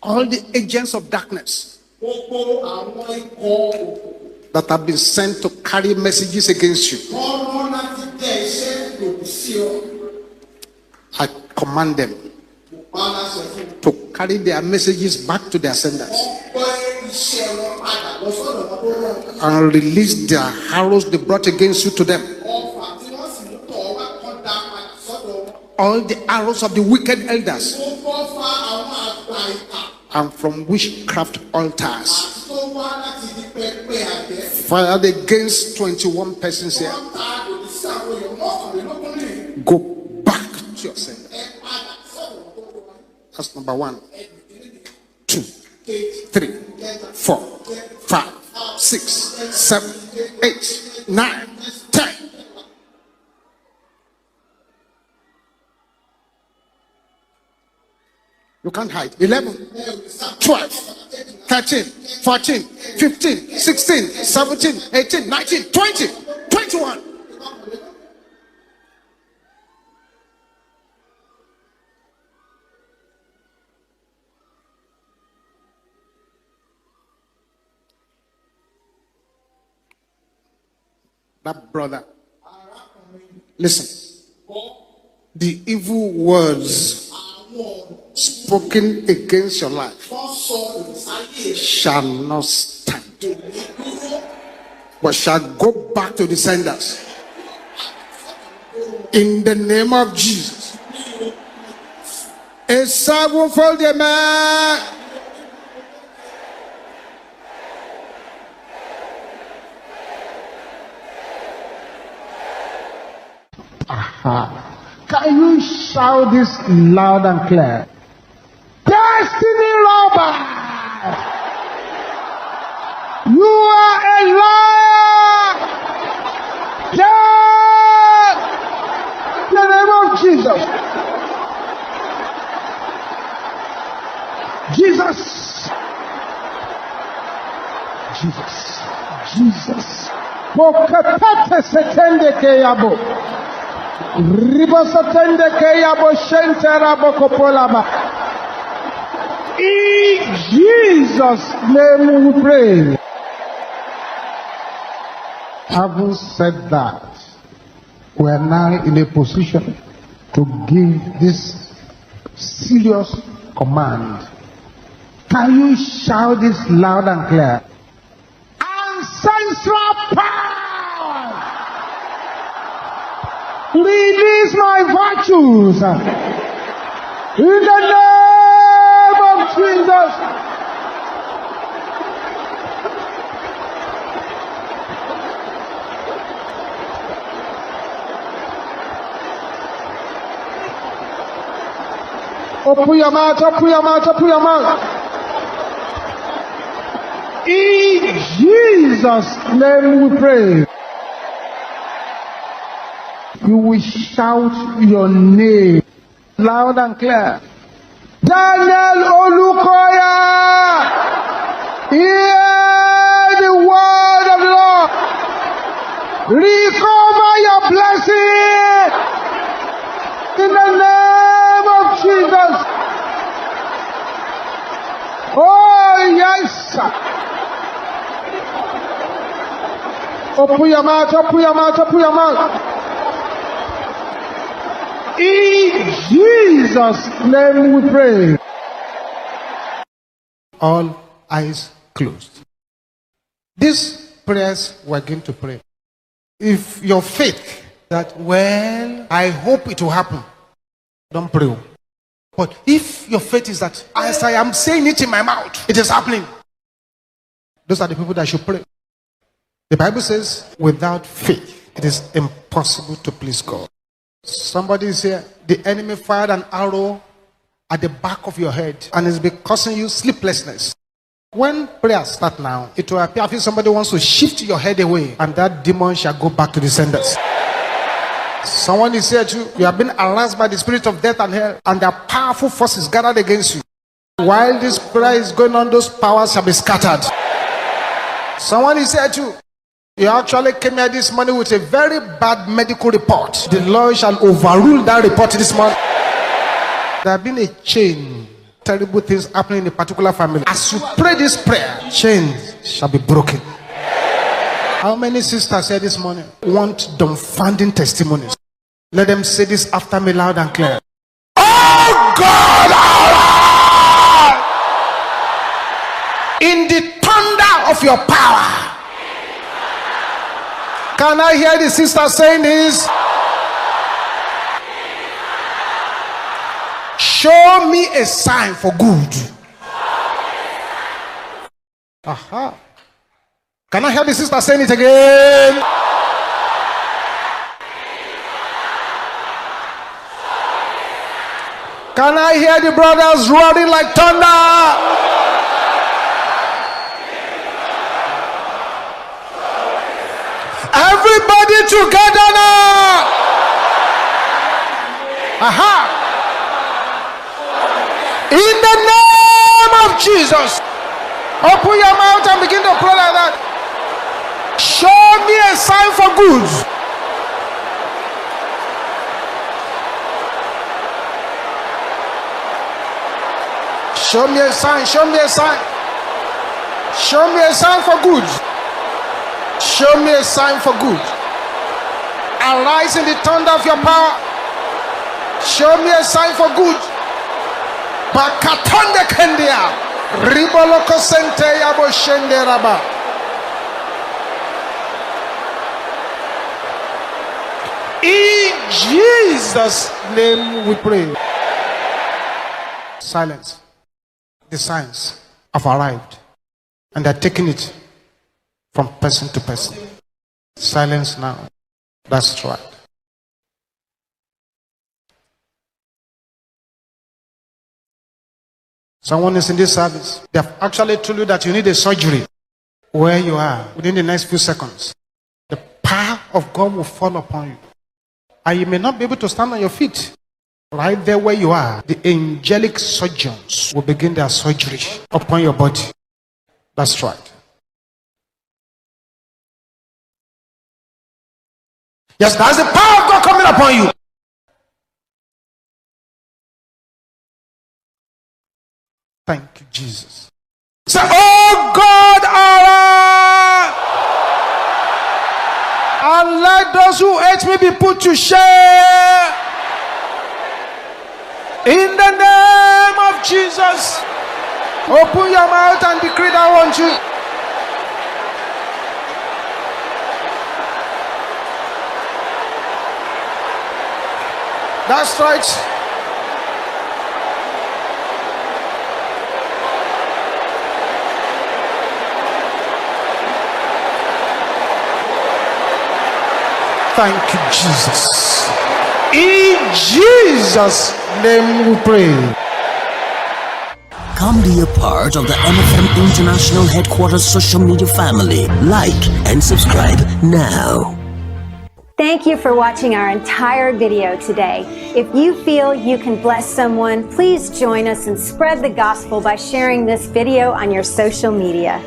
all the agents of darkness that have been sent to carry messages against you, I command them to carry their messages back to their senders and release their arrows they brought against you to them. All the arrows of the wicked elders and from witchcraft altars fired against 21 persons here, go back to your sender. That's number 1, 2, 3, 4, 5, 6, 7, 8, 9, 10. You can't hide. 11, 12, 13, 14, 15, 16, 17, 18, 19, 20, 21. That brother, listen. The evil words spoken against your life shall not stand, but shall go back to the senders in the name of Jesus. A sevenfold man. Aha. Can you shout this loud and clear? Destiny robber! You are a liar! Death! In the name of Jesus! Jesus! Jesus! Jesus! Bokapete setende keyabo. Ribosatende keyabo shentera bokopolaba. In Jesus' name we pray. Having said that, we are now in a position to give this serious command. Can you shout this loud and clear? Ancestral power! Release my virtues in the name of Jesus. Open your mouth, open your mouth, open your mouth. In Jesus' name we pray. You will shout your name loud and clear. DR Olukoya, hear the word of the Lord. Recover your blessing in the name of Jesus. Oh yes. Open your mouth, open your mouth, open your mouth. In Jesus' name we pray. All eyes closed. These prayers we're going to pray. If your faith that, well, I hope it will happen, don't pray. But if your faith is that, as I am saying it in my mouth, it is happening, those are the people that should pray. The Bible says, without faith, it is impossible to please God. Somebody is here, the enemy fired an arrow at the back of your head and it's been causing you sleeplessness. When prayers start now, it will appear as if somebody wants to shift your head away and that demon shall go back to the senders. Someone is here too, you have been harassed by the spirit of death and hell and there are powerful forces gathered against you. While this prayer is going on, those powers shall be scattered. Someone is here too. You actually came here this morning with a very bad medical report. The Lord shall overrule that report this morning. There have been a chain terrible things happening in a particular family, as you pray this prayer, chains shall be broken. How many sisters here this morning want dumbfounding testimonies? Let them say this after me loud and clear. Oh God, in the thunder of your power. Can I hear the sister saying this? Show me a sign for good. Aha. Can I hear the sister saying it again? Can I hear the brothers roaring like thunder? Everybody together now. Aha. In the name of Jesus. Open your mouth and begin to pray like that. Show me a sign for good. Show me a sign, show me a sign. Show me a sign for good. Show me a sign for good. Arise in the thunder of your power. Show me a sign for good. Bakatonde kendia. Riboloko sente yabo shende raba. In Jesus' name we pray. Silence. The signs have arrived and they're taking it from person to person. Silence now. That's right. Someone is in this service. They have actually told you that you need a surgery where you are within the next few seconds. The power of God will fall upon you. And you may not be able to stand on your feet. Right there where you are, the angelic surgeons will begin their surgery upon your body. That's right. Yes, that's the power of God coming upon you. Thank you, Jesus. Say, oh God, Allah, and let those who hate me be put to shame. In the name of Jesus, open your mouth and decree that I want you. That's right. Thank you, Jesus. In Jesus' name we pray. Come be a part of the MFM International Headquarters social media family. Like and subscribe now. Thank you for watching our entire video today. If you feel you can bless someone, please join us and spread the gospel by sharing this video on your social media.